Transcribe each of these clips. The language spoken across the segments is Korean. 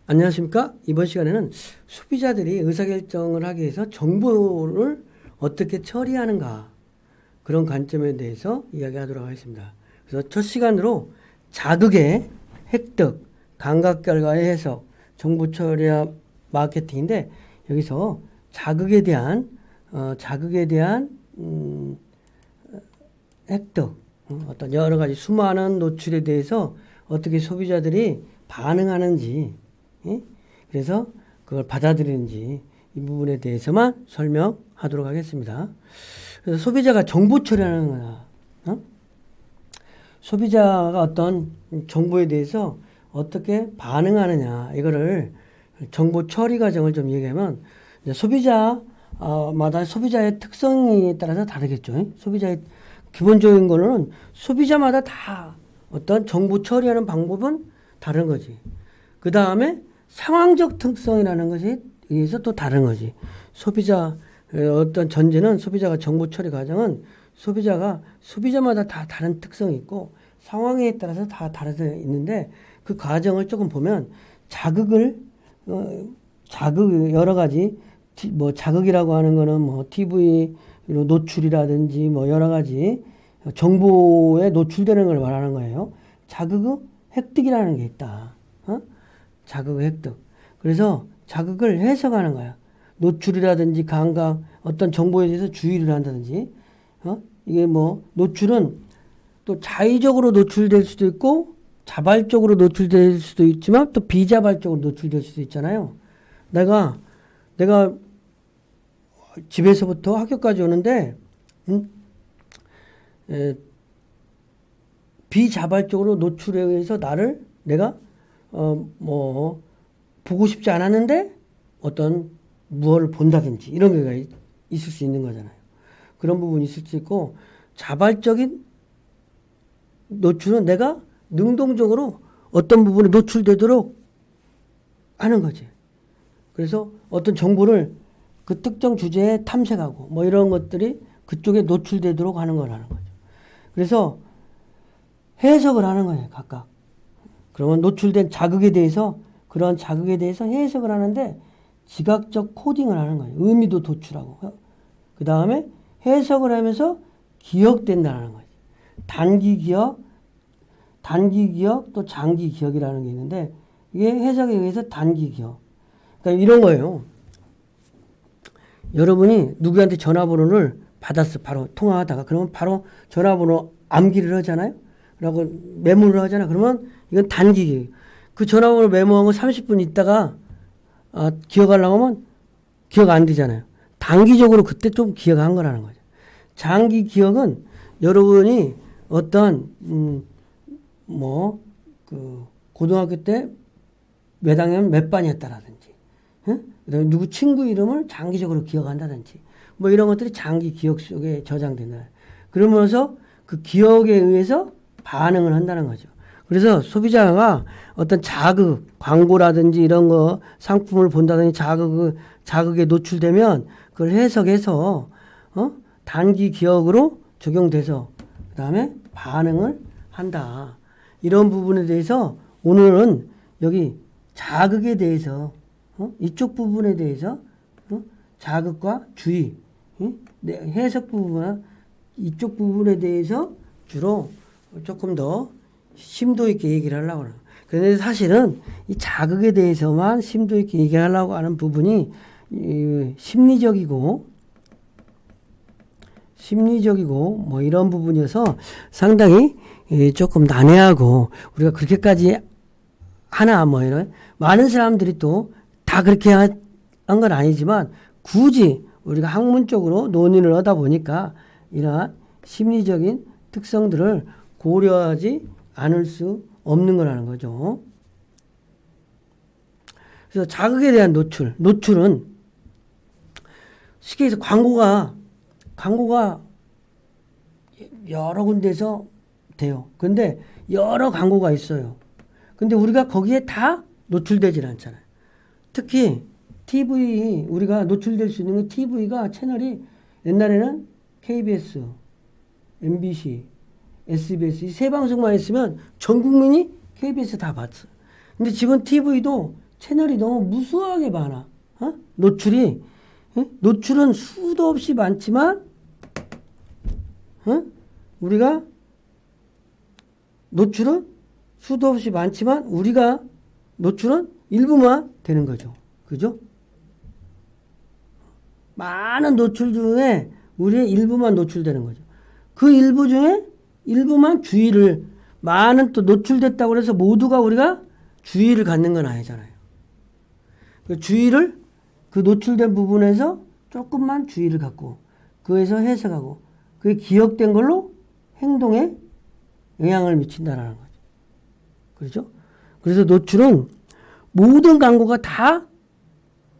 안녕하십니까? 이번 시간에는 소비자들이 의사결정을 하기 위해서 정보를 어떻게 처리하는가 그런 관점에 대해서 이야기하도록 하겠습니다. 그래서 첫 시간으로 자극의 획득, 감각결과의 해석, 정보 처리와 마케팅인데 여기서 자극에 대한 획득, 어떤 여러 가지 수많은 노출에 대해서 어떻게 소비자들이 반응하는지, 그래서 그걸 받아들이는지 이 부분에 대해서만 설명하도록 하겠습니다. 그래서 소비자가 정보 처리하는 거야. 소비자가 어떤 정보에 대해서 어떻게 반응하느냐 이거를 정보 처리 과정을 좀 얘기하면 소비자마다 소비자의 특성에 따라서 다르겠죠. 소비자의 기본적인 거는 소비자마다 다 어떤 정보 처리하는 방법은 다른 거지. 그 다음에 상황적 특성이라는 것에 의해서 또 다른 거지. 어떤 전제는 소비자가 정보 처리 과정은 소비자마다 다 다른 특성이 있고 상황에 따라서 다 다르게 있는데 그 과정을 조금 보면 여러 가지, 자극이라고 하는 거는 TV 노출이라든지 여러 가지 정보에 노출되는 걸 말하는 거예요. 자극의 획득이라는 게 있다. 자극의 획득. 그래서 자극을 해석하는 거야. 노출이라든지 감각, 어떤 정보에 대해서 주의를 한다든지, 이게 노출은 또 자의적으로 노출될 수도 있고, 자발적으로 노출될 수도 있지만, 또 비자발적으로 노출될 수도 있잖아요. 내가 집에서부터 학교까지 오는데, 비자발적으로 노출에 의해서 내가 보고 싶지 않았는데 어떤 무엇을 본다든지 이런 게 있을 수 있는 거잖아요. 그런 부분이 있을 수 있고 자발적인 노출은 내가 능동적으로 어떤 부분에 노출되도록 하는 거지. 그래서 어떤 정보를 그 특정 주제에 탐색하고 이런 것들이 그쪽에 노출되도록 하는 거라는 거죠. 그래서 해석을 하는 거예요, 각각. 그러면 노출된 그런 자극에 대해서 해석을 하는데 지각적 코딩을 하는 거예요. 의미도 도출하고. 그 다음에 해석을 하면서 기억된다는 거죠. 단기 기억, 또 장기 기억이라는 게 있는데 이게 해석에 의해서 단기 기억. 그러니까 이런 거예요. 여러분이 누구한테 전화번호를 받았어. 바로 통화하다가. 그러면 바로 전화번호 암기를 하잖아요. 그리고 메모를 하잖아. 그러면 이건 단기 기억. 그 전화번호 메모하고 30분 있다가 기억하려고 하면 기억 안 되잖아요. 단기적으로 그때 좀 기억한 거라는 거죠. 장기 기억은 여러분이 어떤 고등학교 때 몇 학년 몇 반이었다라든지, 그다음에 누구 친구 이름을 장기적으로 기억한다든지, 이런 것들이 장기 기억 속에 저장된다. 그러면서 그 기억에 의해서 반응을 한다는 거죠. 그래서 소비자가 어떤 자극, 광고라든지 이런 거, 상품을 본다든지 자극에 노출되면 그걸 해석해서, 단기 기억으로 적용돼서, 그 다음에 반응을 한다. 이런 부분에 대해서 오늘은 여기 자극에 대해서, 이쪽 부분에 대해서, 자극과 주의, 해석 부분, 이쪽 부분에 대해서 주로 조금 더 심도 있게 얘기를 하려고 하는. 그런데 사실은 이 자극에 대해서만 심도 있게 얘기하려고 하는 부분이 심리적이고 이런 부분이어서 상당히 조금 난해하고 우리가 그렇게까지 하나 이런 많은 사람들이 또 다 그렇게 한 건 아니지만 굳이 우리가 학문적으로 논의를 하다 보니까 이러한 심리적인 특성들을 고려하지 않을 수 없는 거라는 거죠. 그래서 자극에 대한 노출은 쉽게 해서 광고가 여러 군데서 돼요. 근데 여러 광고가 있어요. 근데 우리가 거기에 다 노출되질 않잖아요. 특히 TV, 우리가 노출될 수 있는 게 TV가 채널이 옛날에는 KBS, MBC, SBS 이 세 방송만 있으면 전 국민이 KBS 다 봤어. 근데 지금 TV도 채널이 너무 무수하게 많아. 노출이. 노출은 수도 없이 많지만, 우리가, 노출은 수도 없이 많지만, 우리가 노출은 일부만 되는 거죠. 그죠? 많은 노출 중에 우리의 일부만 노출되는 거죠. 그 일부 중에 일부만 주의를, 많은 또 노출됐다고 해서 모두가 우리가 주의를 갖는 건 아니잖아요. 그 주의를, 그 노출된 부분에서 조금만 주의를 갖고, 그에서 해석하고, 그게 기억된 걸로 행동에 영향을 미친다라는 거죠. 그렇죠? 그래서 노출은 모든 광고가 다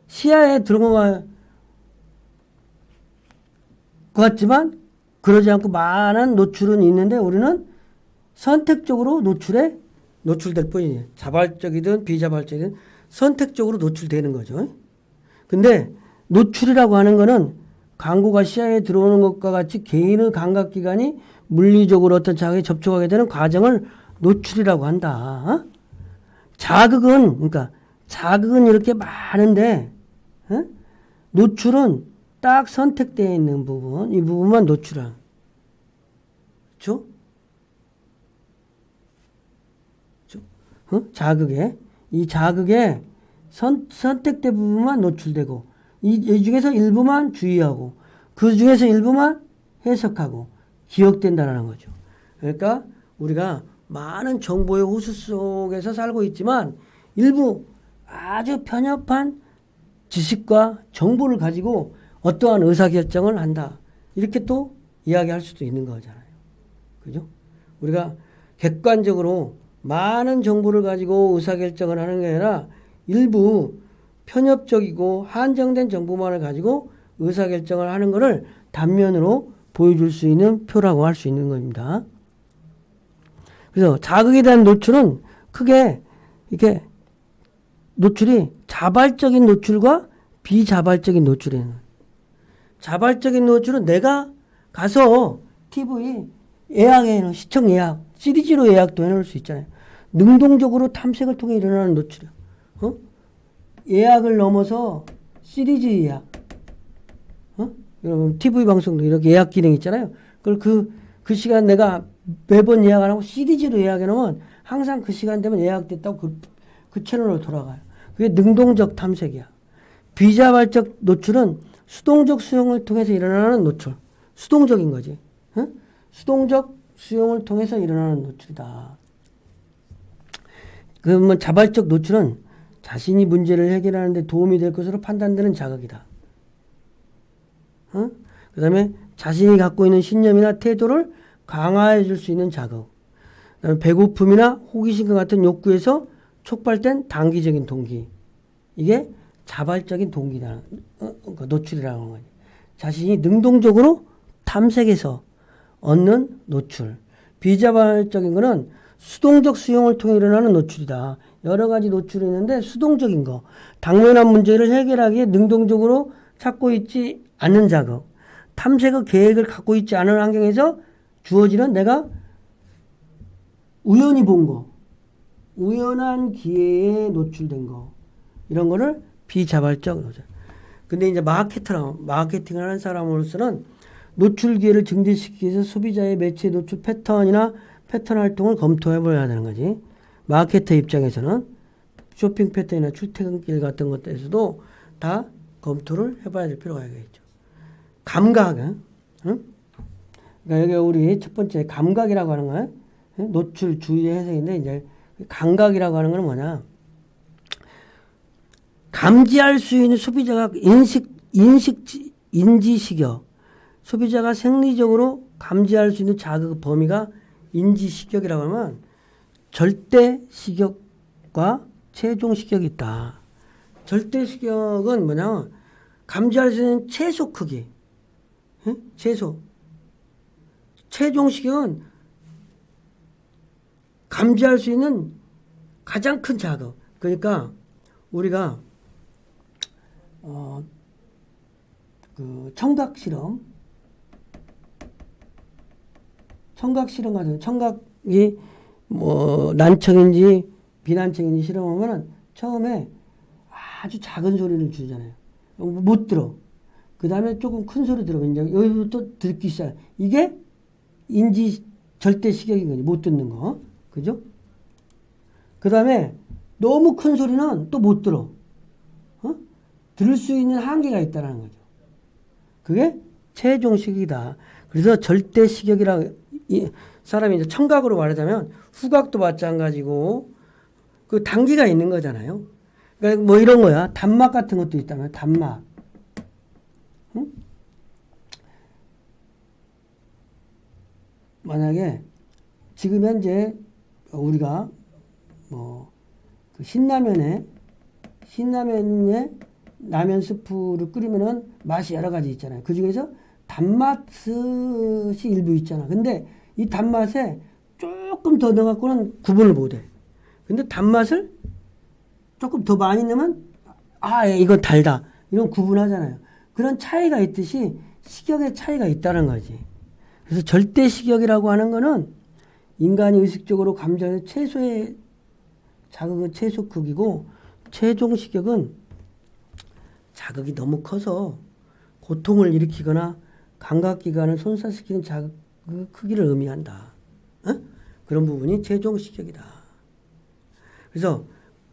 시야에 들어갈 것 같지만 그러지 않고 많은 노출은 있는데 우리는 선택적으로 노출될 뿐이에요. 자발적이든 비자발적이든 선택적으로 노출되는 거죠. 근데 노출이라고 하는 거는 광고가 시야에 들어오는 것과 같이 개인의 감각기관이 물리적으로 어떤 자극에 접촉하게 되는 과정을 노출이라고 한다. 자극은 이렇게 많은데, 노출은 딱 선택되어 있는 부분, 이 부분만 노출한. 그렇죠? 이 자극에 선택된 부분만 노출되고, 이 중에서 일부만 주의하고, 그 중에서 일부만 해석하고, 기억된다는 거죠. 그러니까 우리가 많은 정보의 호수 속에서 살고 있지만 일부 아주 편협한 지식과 정보를 가지고 어떠한 의사결정을 한다. 이렇게 또 이야기할 수도 있는 거잖아요. 그죠? 우리가 객관적으로 많은 정보를 가지고 의사결정을 하는 게 아니라 일부 편협적이고 한정된 정보만을 가지고 의사결정을 하는 것을 단면으로 보여줄 수 있는 표라고 할 수 있는 겁니다. 그래서 자극에 대한 노출은 크게 이렇게 노출이 자발적인 노출과 비자발적인 노출이에요. 자발적인 노출은 내가 가서 TV 예약에는 시청 예약, 시리즈로 예약도 해놓을 수 있잖아요. 능동적으로 탐색을 통해 일어나는 노출이요. 예약을 넘어서 시리즈 예약. 여러분 TV 방송도 이렇게 예약 기능 있잖아요. 그걸 그 시간 내가 매번 예약을 하고 시리즈로 예약해 놓으면 항상 그 시간 되면 예약됐다고 그 채널로 돌아가요. 그게 능동적 탐색이야. 비자발적 노출은 수동적 수용을 통해서 일어나는 노출. 수동적인 거지. 수동적 수용을 통해서 일어나는 노출이다. 그러면 자발적 노출은 자신이 문제를 해결하는 데 도움이 될 것으로 판단되는 자극이다. 그 다음에 자신이 갖고 있는 신념이나 태도를 강화해 줄 수 있는 자극. 그다음에 배고픔이나 호기심과 같은 욕구에서 촉발된 단기적인 동기. 이게 자발적인 동기다. 노출이라는 거지. 자신이 능동적으로 탐색해서 얻는 노출. 비자발적인 거는 수동적 수용을 통해 일어나는 노출이다. 여러 가지 노출이 있는데 수동적인 거. 당면한 문제를 해결하기에 능동적으로 찾고 있지 않는 자극. 탐색의 계획을 갖고 있지 않은 환경에서 주어지는 내가 우연히 본 거, 우연한 기회에 노출된 거, 이런 거를 비자발적 노출. 근데 이제 마케팅을 하는 사람으로서는 노출 기회를 증대시키기 위해서 소비자의 매체 노출 패턴 활동을 검토해 봐야 되는 거지. 마케터 입장에서는 쇼핑 패턴이나 출퇴근길 같은 것들에서도 다 검토를 해봐야 될 필요가 있겠죠. 감각, 그러니까 여기 우리 첫 번째 감각이라고 하는 거야. 노출 주의의 해석인데 이제 감각이라고 하는 건 뭐냐? 감지할 수 있는 소비자가 인지시격. 소비자가 생리적으로 감지할 수 있는 자극 범위가 인지시격이라고 하면 절대 시격과 최종 시격이 있다. 절대 시격은 뭐냐? 감지할 수 있는 최소 크기. 최소. 최종 시격은 감지할 수 있는 가장 큰 자극. 그러니까 우리가 그 청각 실험 같은 청각이 뭐 난청인지 비난청인지 실험하면은 처음에 아주 작은 소리를 주잖아요. 못 들어. 그 다음에 조금 큰 소리 들어보면 이제 여기부터 듣기 시작. 이게 인지 절대 시격인 거지. 못 듣는 거. 그죠? 그 다음에 너무 큰 소리는 또 못 들어. 들을 수 있는 한계가 있다는 거죠. 그게 최종 시격이다. 그래서 절대 시격이라고, 사람이 이제 청각으로 말하자면 후각도 마찬가지고 그 단계가 있는 거잖아요. 그러니까 뭐 이런 거야. 단맛 같은 것도 있다면 단맛. 응? 만약에 지금 현재 우리가 뭐 그 신라면에 라면 스프를 끓이면은 맛이 여러 가지 있잖아요. 그 중에서 단맛이 일부 있잖아. 근데 이 단맛에 조금 더 넣어갖고는 구분을 못 해. 근데 단맛을 조금 더 많이 넣으면 이건 달다. 이런 구분하잖아요. 그런 차이가 있듯이 식욕의 차이가 있다는 거지. 그래서 절대 식욕이라고 하는 거는 인간이 의식적으로 감지하는 최소의 자극은 최소 크기고, 최종 식욕은 자극이 너무 커서 고통을 일으키거나 감각기관을 손상시키는 자극 크기를 의미한다. 그런 부분이 최종 식욕이다. 그래서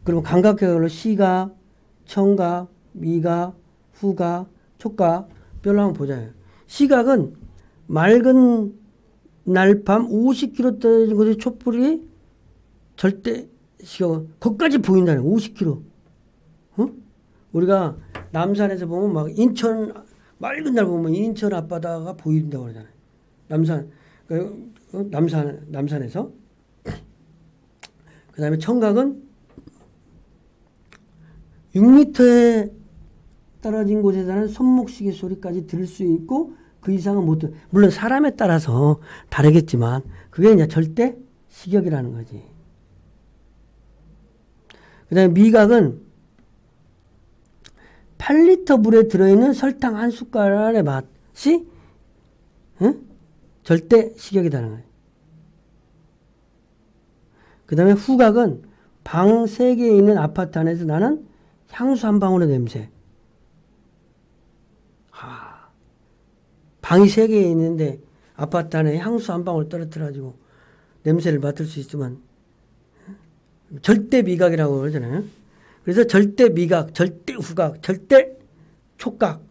그러면 감각기관으로 시각, 청각, 미각, 후각, 촉각 별로 한번 보자요. 시각은 맑은 날밤 50km 떨어진 곳에 촛불이 절대 시각, 거기까지 보인다는 50km. 우리가 남산에서 보면 막 인천, 맑은 날 보면 인천 앞바다가 보인다고 그러잖아요. 남산에서. 그 다음에 청각은 6m에 떨어진 곳에서는 손목시계 소리까지 들을 수 있고 그 이상은 못 들어. 물론 사람에 따라서 다르겠지만 그게 이제 절대 시격이라는 거지. 그 다음에 미각은 8리터 물에 들어있는 설탕 한 숟가락의 맛이 절대 시격이라는 거예요. 그 다음에 후각은 방 3개에 있는 아파트 안에서 나는 향수 한 방울의 냄새. 방이 3개에 있는데 아파트 안에 향수 한 방울 떨어뜨려가지고 냄새를 맡을 수 있으면 절대 미각이라고 그러잖아요. 그래서 절대 미각, 절대 후각, 절대 촉각.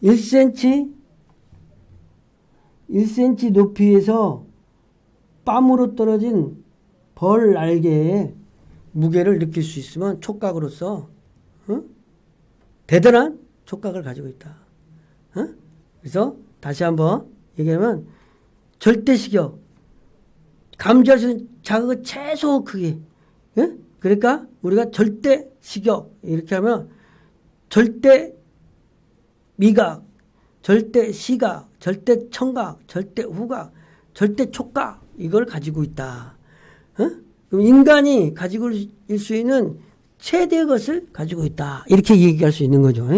1cm 높이에서 뺨으로 떨어진 벌 날개의 무게를 느낄 수 있으면 촉각으로서 대단한 촉각을 가지고 있다. 그래서 다시 한번 얘기하면 절대 시격, 감지할 수 있는 자극의 최소 크기. 그러니까 우리가 절대 시격 이렇게 하면 절대 미각, 절대 시각, 절대 청각, 절대 후각, 절대 촉각 이걸 가지고 있다. 그럼 인간이 가지고 있을 수 있는 최대의 것을 가지고 있다. 이렇게 얘기할 수 있는 거죠.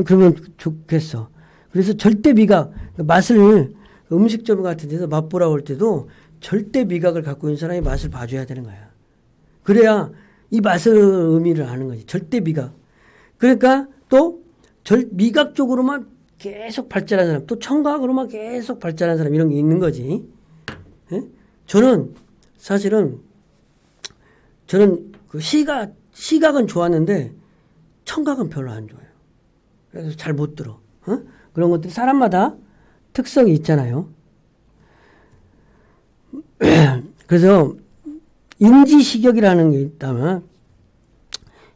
그러면 좋겠어. 그래서 절대 미각, 맛을 음식점 같은 데서 맛보라고 할 때도 절대 미각을 갖고 있는 사람이 맛을 봐줘야 되는 거야. 그래야 이 맛을 의미를 아는 거지. 절대 미각. 그러니까 또 미각 쪽으로만 계속 발전하는 사람, 또 청각으로만 계속 발전하는 사람 이런 게 있는 거지. 저는 사실은 그 시각은 좋았는데 청각은 별로 안 좋아요. 그래서 잘 못 들어. 그런 것들이 사람마다 특성이 있잖아요. 그래서 인지시격이라는 게 있다면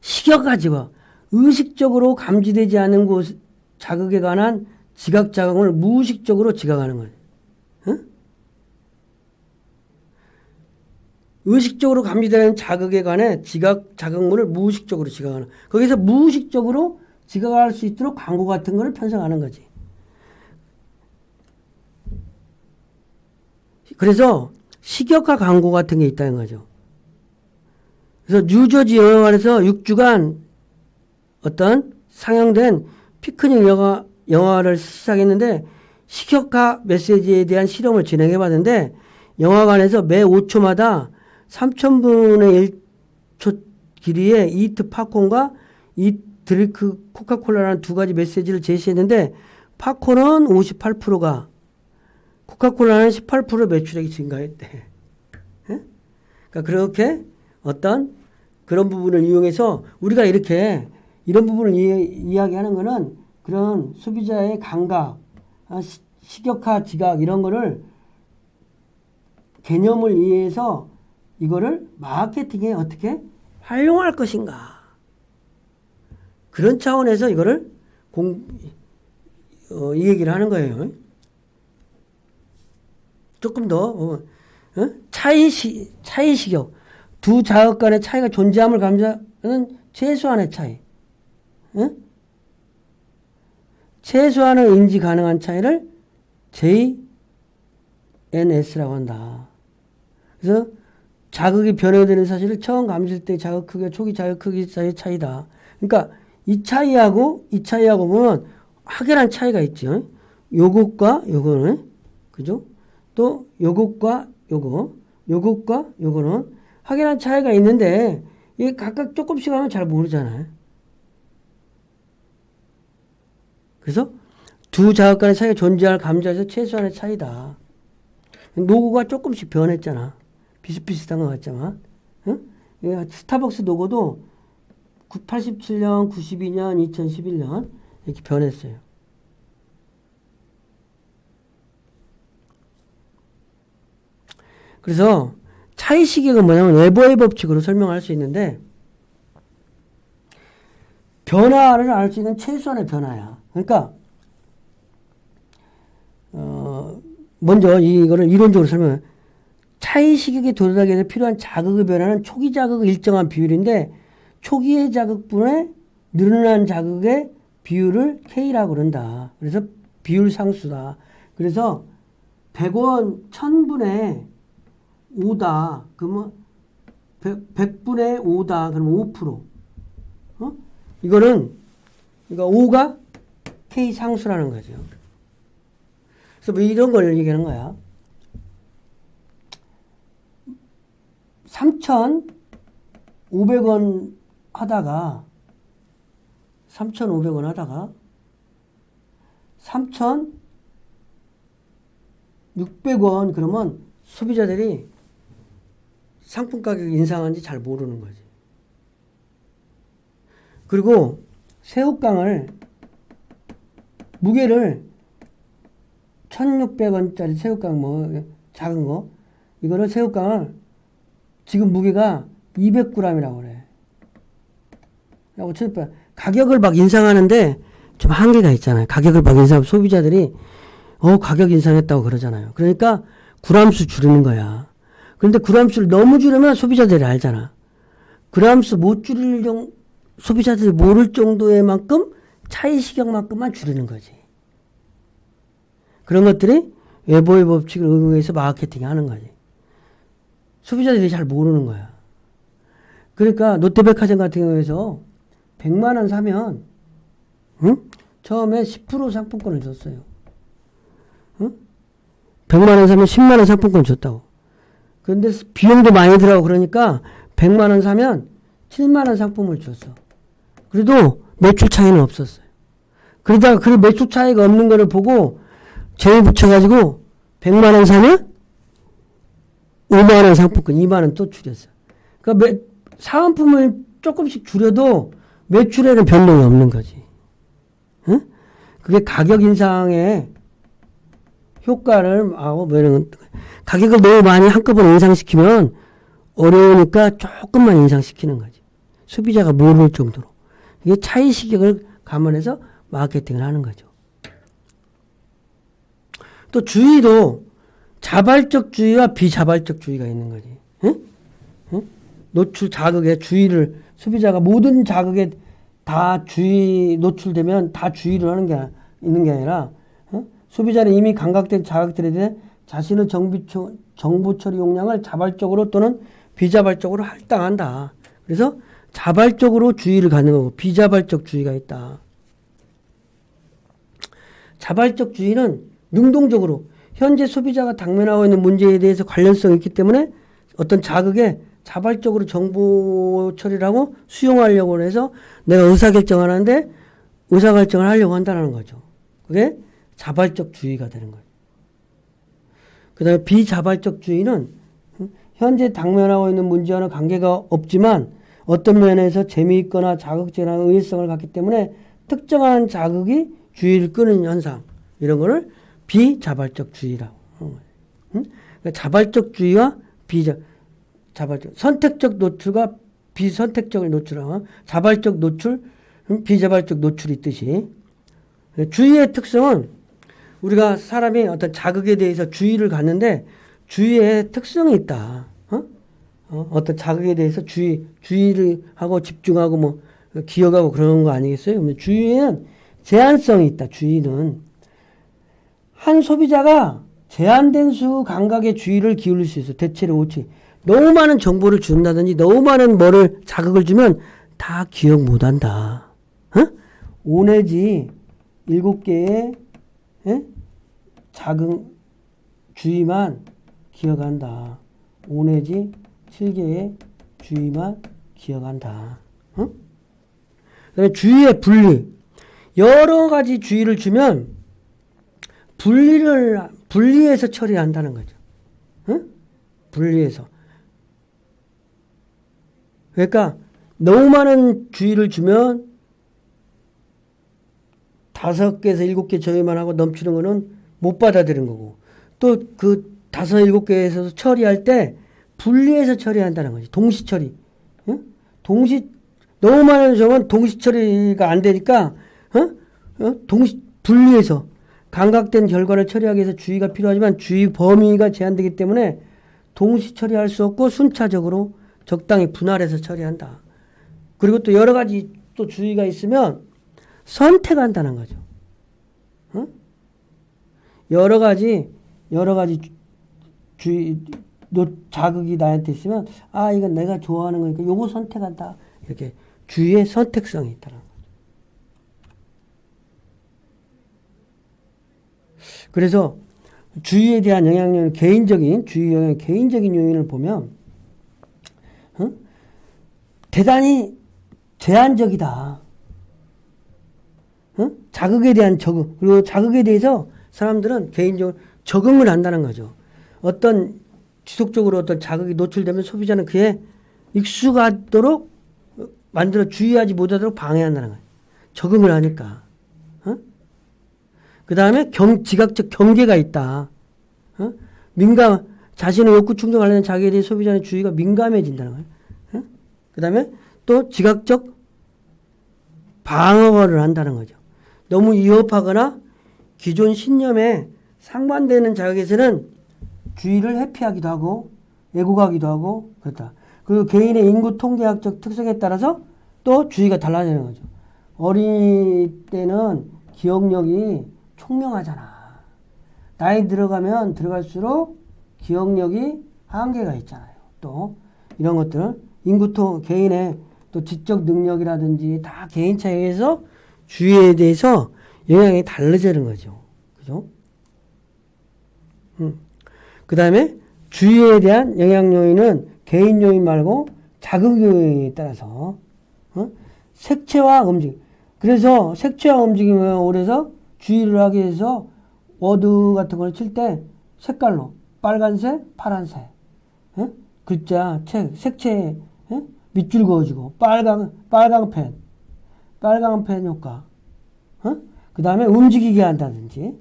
시격 가지고 의식적으로 감지되지 않은 곳 자극에 관한 지각 자극을 무의식적으로 지각하는 거예요. 의식적으로 감지되는 자극에 관해 지각 자극물을 무의식적으로 지각하는. 거기서 무의식적으로 지각할 수 있도록 광고 같은 거를 편성하는 거지. 그래서 식욕과 광고 같은 게 있다는 거죠. 그래서 뉴저지 영화관에서 6주간 어떤 상영된 피크닉 영화를 시작했는데 식욕과 메시지에 대한 실험을 진행해 봤는데 영화관에서 매 5초마다 3000분의 1초 길이의 이트 팝콘과 이 드링크 코카콜라라는 두 가지 메시지를 제시했는데 팝콘은 58%가 코카콜라는 18% 매출액이 증가했대. 그러니까 그렇게 어떤 그런 부분을 이용해서 우리가 이렇게 이런 부분을 이야기하는 거는 그런 소비자의 감각, 식욕화, 지각 이런 거를 개념을 이해해서 이거를 마케팅에 어떻게 활용할 것인가. 그런 차원에서 이거를 이 얘기를 하는 거예요. 조금 더 차이 식욕. 두 자극 간의 차이가 존재함을 감지하는 최소한의 차이. 최소한의 인지 가능한 차이를 JNS라고 한다. 그래서 자극이 변화되는 사실을 처음 감지할 때 자극 크기와 초기 자극 크기 사이의 차이다. 그러니까 이 차이하고 보면 확연한 차이가 있죠. 요것과 요거는 그죠? 또 요것과 요거는 확연한 차이가 있는데 이게 각각 조금씩 하면 잘 모르잖아요. 그래서 두 자극 간의 차이가 존재할 감지에서 최소한의 차이다. 로고가 조금씩 변했잖아. 비슷비슷한 것 같지만. 응? 스타벅스 로고도 87년, 92년, 2011년 이렇게 변했어요. 그래서 차이 식액은 뭐냐면 에버의 법칙으로 설명할 수 있는데 변화를 알 수 있는 최소한의 변화야. 그러니까 먼저 이거를 이론적으로 설명해. 차이 식액에 도달하기 위해서 필요한 자극의 변화는 초기 자극의 일정한 비율인데 초기의 자극분의 늘어난 자극의 비율을 K라고 그런다. 그래서 비율 상수다. 그래서 100원 1000분의 5다. 그러면 100분의 5다. 그러면 5%. 이거는 그러니까 5가 K 상수라는 거죠. 그래서 뭐 이런 걸 얘기하는 거야. 3,500원 하다가 3,600원 그러면 소비자들이 상품 가격 인상한지 잘 모르는 거지. 그리고 새우깡을 무게를 1,600원짜리 새우깡 뭐 작은 거 이거를 새우깡을 지금 무게가 200g이라고 그래. 가격을 막 인상하는데 좀 한계가 있잖아요. 가격을 막 인상하면 소비자들이 가격 인상했다고 그러잖아요. 그러니까 그램수 줄이는 거야. 그런데 그램수를 너무 줄이면 소비자들이 알잖아. 그램수 못 줄일 소비자들이 모를 정도의 만큼 차이 식역만큼만 줄이는 거지. 그런 것들이 웨버의 법칙을 응용해서 마케팅 하는 거지. 소비자들이 잘 모르는 거야. 그러니까 롯데백화점 같은 경우에서 100만 원 사면 처음에 10% 상품권을 줬어요. 100만 원 사면 10만 원 상품권 줬다고. 그런데 비용도 많이 들어가고 그러니까 100만 원 사면 7만 원 상품을 줬어. 그래도 매출 차이는 없었어요. 그러다가 그 매출 차이가 없는 거를 보고 제일 붙여가지고 100만 원 사면 5만 원 상품권 2만 원 또 줄였어. 그러니까 사은품을 조금씩 줄여도 매출에는 변동이 없는 거지. 응? 그게 가격 인상의 효과를 가격을 너무 많이 한꺼번에 인상시키면 어려우니까 조금만 인상시키는 거지. 소비자가 모를 정도로. 이게 차이 식역을 감안해서 마케팅을 하는 거죠. 또 주의도 자발적 주의와 비자발적 주의가 있는 거지. 응? 응? 노출 자극에 주의를 소비자가 모든 자극에 다 노출되면 다 주의를 하는 게 있는 게 아니라 소비자는 이미 감각된 자극들에 대해 자신의 정보 처리 용량을 자발적으로 또는 비자발적으로 할당한다. 그래서 자발적으로 주의를 갖는 거고 비자발적 주의가 있다. 자발적 주의는 능동적으로 현재 소비자가 당면하고 있는 문제에 대해서 관련성이 있기 때문에 어떤 자극에 자발적으로 정보 처리를 하고 수용하려고 해서 내가 의사결정하는데 의사결정을 하려고 한다는 거죠. 그게 자발적 주의가 되는 거예요. 그 다음에 비자발적 주의는 현재 당면하고 있는 문제와는 관계가 없지만 어떤 면에서 재미있거나 자극적이나 의외성을 갖기 때문에 특정한 자극이 주의를 끄는 현상, 이런 거를 비자발적 주의라고 하는 거예요. 그러니까 자발적 주의와 자발적, 선택적 노출과 비선택적을 노출하고 자발적 노출, 비자발적 노출이 있듯이 주의의 특성은 우리가 사람이 어떤 자극에 대해서 주의를 갖는데 주의의 특성이 있다. 어떤 자극에 대해서 주의를 하고 집중하고 뭐 기억하고 그러는 거 아니겠어요? 근데 주의에는 제한성이 있다. 주의는 한 소비자가 제한된 수 감각의 주의를 기울일 수 있어. 대체로 오치. 너무 많은 정보를 준다든지 너무 많은 뭐를 자극을 주면 다 기억 못한다. 5 내지 7개의 자극 주의만 기억한다. 5 내지 7개의 주의만 기억한다. 그다음에 주의의 분리. 여러 가지 주의를 주면 분리해서 처리한다는 거죠. 분리해서. 그러니까 너무 많은 주의를 주면 5개에서 7개 저희만 하고 넘치는 거는 못 받아들이는 거고, 또 그 5, 7개에서 처리할 때 분리해서 처리한다는 거지. 동시 처리. 너무 많은 점은 동시 처리가 안 되니까, 분리해서 감각된 결과를 처리하기 위해서 주의가 필요하지만 주의 범위가 제한되기 때문에 동시 처리할 수 없고 순차적으로 적당히 분할해서 처리한다. 그리고 또 여러 가지 또 주의가 있으면 선택한다는 거죠. 여러 가지 자극이 나한테 있으면 이건 내가 좋아하는 거니까 요거 선택한다. 이렇게 주의의 선택성이 있다는 거죠. 그래서 주의에 대한 영향력, 주의 영향, 개인적인 요인을 보면 대단히 제한적이다. 자극에 대한 적응, 그리고 자극에 대해서 사람들은 개인적으로 적응을 한다는 거죠. 어떤 지속적으로 어떤 자극이 노출되면 소비자는 그에 익숙하도록 만들어 주의하지 못하도록 방해한다는 거예요. 적응을 하니까. 그 다음에 지각적 경계가 있다. 자신의 욕구 충족 관련된 자기에 대해 소비자의 주의가 민감해진다는 거예요. 그 다음에 또 지각적 방어를 한다는 거죠. 너무 위협하거나 기존 신념에 상반되는 자극에서는 주의를 회피하기도 하고 왜곡하기도 하고 그렇다. 그리고 개인의 인구 통계학적 특성에 따라서 또 주의가 달라지는 거죠. 어린이 때는 기억력이 총명하잖아. 나이 들어가면 들어갈수록 기억력이 한계가 있잖아요. 또 이런 것들은 개인의 또 지적 능력이라든지 다 개인 차이에서 주의에 대해서 영향이 달라지는 거죠. 그죠? 그 다음에 주의에 대한 영향 요인은 개인 요인 말고 자극 요인에 따라서 색채와 움직임. 그래서 색채와 움직임을 오래서 주의를 하기 위해서 워드 같은 걸 칠 때 색깔로 빨간색, 파란색, 글자, 책, 색채 밑줄 그어주고 빨간 펜 효과. 그 다음에 움직이게 한다든지.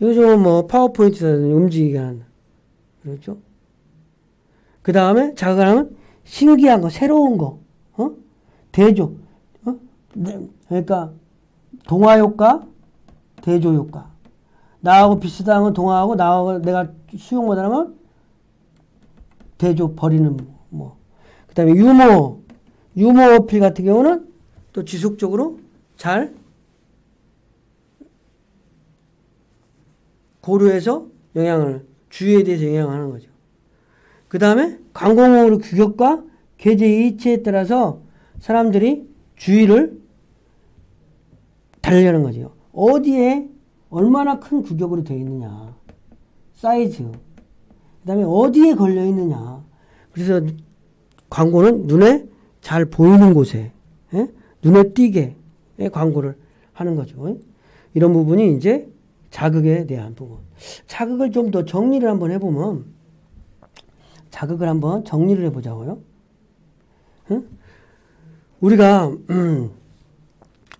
요즘 뭐 파워포인트라든지 움직이게 한다. 그렇죠? 그 다음에 자극을 하면 신기한 거, 새로운 거, 대조. 그러니까 동화 효과, 대조 효과. 나하고 비슷한 건 동화하고 나하고 내가 수용 못하면 대조 버리는 뭐. 그 다음에 유머 어필 같은 경우는 또 지속적으로 잘 고려해서 주의에 대해서 영향하는 거죠. 그 다음에 관공어의 규격과 계제의 이치에 따라서 사람들이 주의를 달리하는 거죠. 어디에 얼마나 큰 규격으로 되어 있느냐. 사이즈. 그 다음에 어디에 걸려 있느냐. 그래서 광고는 눈에 잘 보이는 곳에, 예? 눈에 띄게 광고를 하는 거죠. 이런 부분이 이제 자극에 대한 부분. 자극을 좀 더 정리를 한번 해보면, 자극을 한번 정리를 해보자고요. 응? 우리가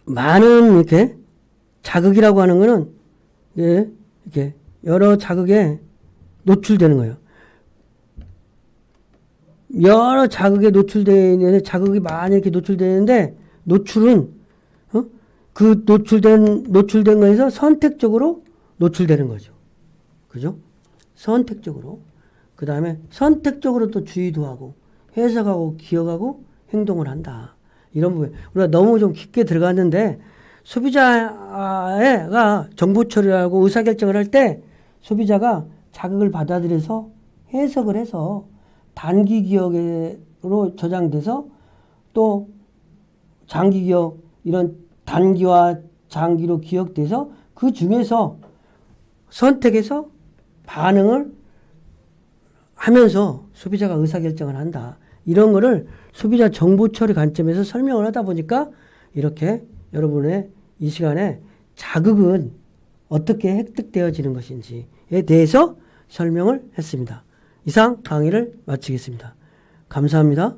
많은 이렇게 자극이라고 하는 거는 이렇게 여러 자극에 노출되는 거예요. 여러 자극에 노출되는 자극이 많이 이렇게 노출되는데 노출은 그 노출된 거에서 선택적으로 노출되는 거죠. 그죠? 선택적으로. 그 다음에 선택적으로 또 주의도 하고 해석하고 기억하고 행동을 한다. 이런 부분. 우리가 너무 좀 깊게 들어갔는데 소비자가 정보 처리하고 의사결정을 할 때 소비자가 자극을 받아들여서 해석을 해서 단기 기억으로 저장돼서 또 장기 기억, 이런 단기와 장기로 기억돼서 그 중에서 선택해서 반응을 하면서 소비자가 의사결정을 한다. 이런 거를 소비자 정보 처리 관점에서 설명을 하다 보니까 이렇게 여러분의 이 시간에 자극은 어떻게 획득되어지는 것인지에 대해서 설명을 했습니다. 이상 강의를 마치겠습니다. 감사합니다.